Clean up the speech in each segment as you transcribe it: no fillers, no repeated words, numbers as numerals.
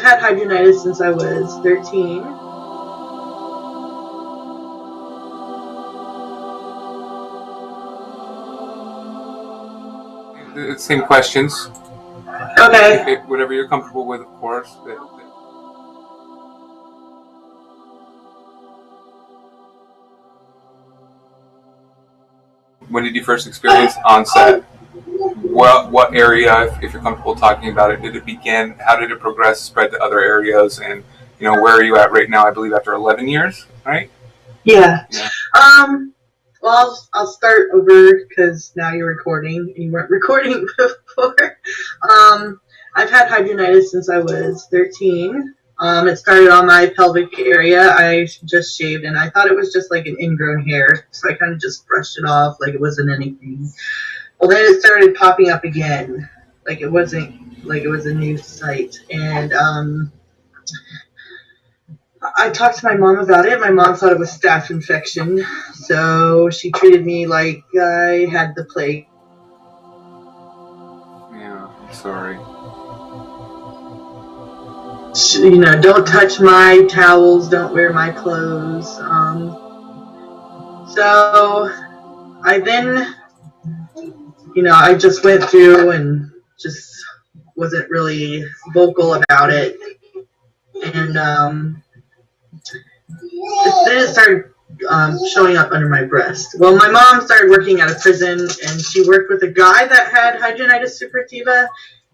had hidradenitis since I was 13. Same questions. Okay. Whatever you're comfortable with, of course. When did you first experience onset? What area, if you're comfortable talking about it, did it begin? How did it progress, spread to other areas? And, where are you at right now? I believe after 11 years, right? Yeah. Well, I'll start over because now you're recording and you weren't recording before. I've had hidradenitis since I was 13. It started on my pelvic area. I just shaved and I thought it was just like an ingrown hair. So I kind of just brushed it off like it wasn't anything. Well, then it started popping up again. Like it wasn't, like it was a new site. And I talked to my mom about it. My mom thought it was staph infection. So she treated me like I had the plague. Yeah, I'm sorry. Don't touch my towels, don't wear my clothes. So I then, I just went through and just wasn't really vocal about it. And then it started showing up under my breast. Well, my mom started working at a prison, and she worked with a guy that had Hidradenitis Suppurativa,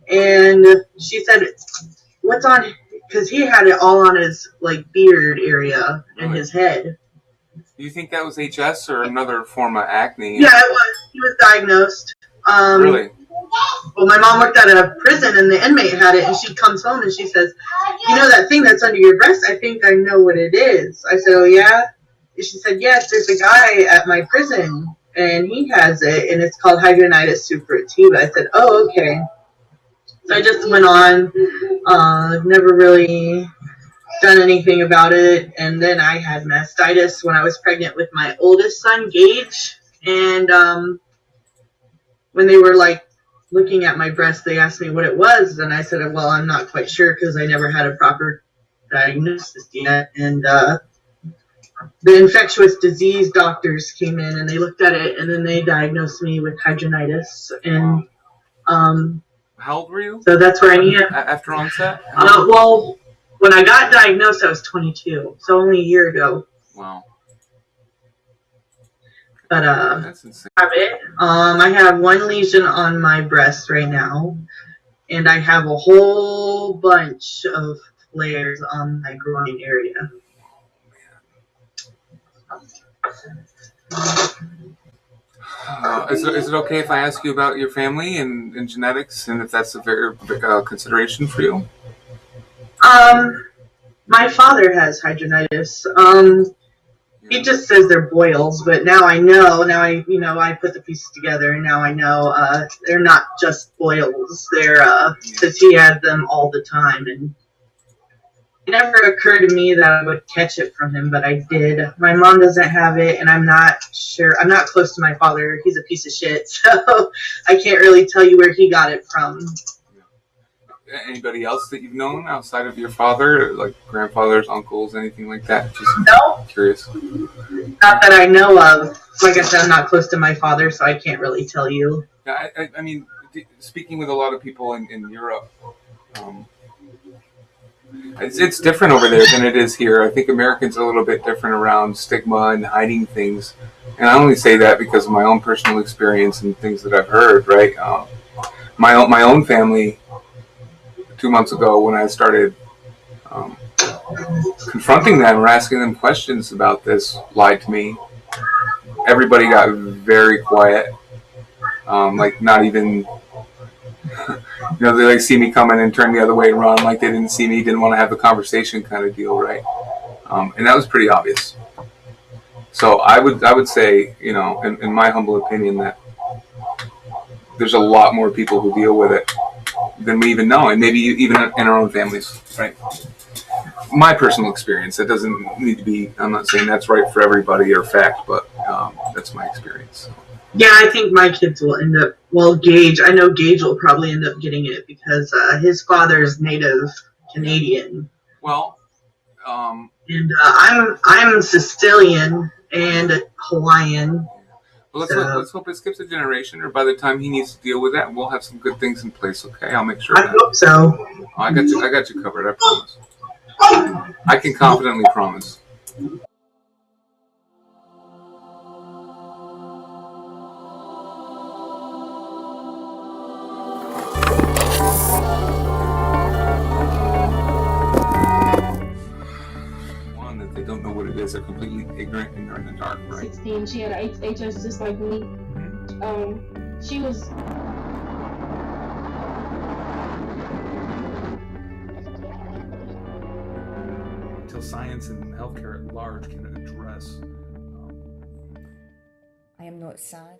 and she said, what's on, because he had it all on his beard area and his head. Do you think that was HS or another form of acne? Yeah, it was. He was diagnosed. Really? Well, my mom worked at a prison, and the inmate had it, and she comes home and she says, that thing that's under your breast, I think I know what it is. I said, oh, yeah? And she said, yes, there's a guy at my prison, and he has it, and it's called Hidradenitis Suppurativa. I said, oh, okay. So I just went on, never really done anything about it, and then I had mastitis when I was pregnant with my oldest son, Gage, and when they were looking at my breast, they asked me what it was, and I said, well, I'm not quite sure because I never had a proper diagnosis yet. And the infectious disease doctors came in and they looked at it, and then they diagnosed me with hidradenitis. And how old were you? So that's where I am. After onset? Well, when I got diagnosed, I was 22, so only a year ago. Wow. But that's insane. I have one lesion on my breast right now, and I have a whole bunch of flares on my groin area. Is it okay if I ask you about your family and genetics, and if that's a very big consideration for you? My father has hidradenitis. He just says they're boils, but now I know. Now I put the pieces together, and now I know they're not just boils. They're because he had them all the time, and it never occurred to me that I would catch it from him, but I did. My mom doesn't have it, and I'm not sure. I'm not close to my father. He's a piece of shit, so I can't really tell you where he got it from. Anybody else that you've known outside of your father, like grandfathers, uncles, anything like that? Just no. Curious. Not that I know of. Like I said, I'm not close to my father, so I can't really tell you. Yeah, I mean, speaking with a lot of people in Europe, it's different over there than it is here. I think Americans are a little bit different around stigma and hiding things. And I only say that because of my own personal experience and things that I've heard, right? My own family, 2 months ago when I started confronting them or asking them questions about this, lied to me. Everybody got very quiet. Not even, they see me coming and turn the other way and run like they didn't see me, didn't want to have the conversation kind of deal, right? And that was pretty obvious. So I would say, in my humble opinion, that there's a lot more people who deal with it than we even know, and maybe even in our own families, right? My personal experience. That doesn't need to be, I'm not saying that's right for everybody or fact, but that's my experience. Yeah, I think my kids will end up, Gage, I know Gage will probably end up getting it because his father's native Canadian. Well, and I'm Sicilian and Hawaiian. well, So let's hope it skips a generation, or by the time he needs to deal with that, we'll have some good things in place. Okay, I'll make sure. I hope so. Oh, I got you covered. I promise. I can confidently promise. One, that they don't know what it is. They're completely ignorant and they're in the dark, right? 16, she had HS just like me. She was... Until science and healthcare at large can address. I am not sad.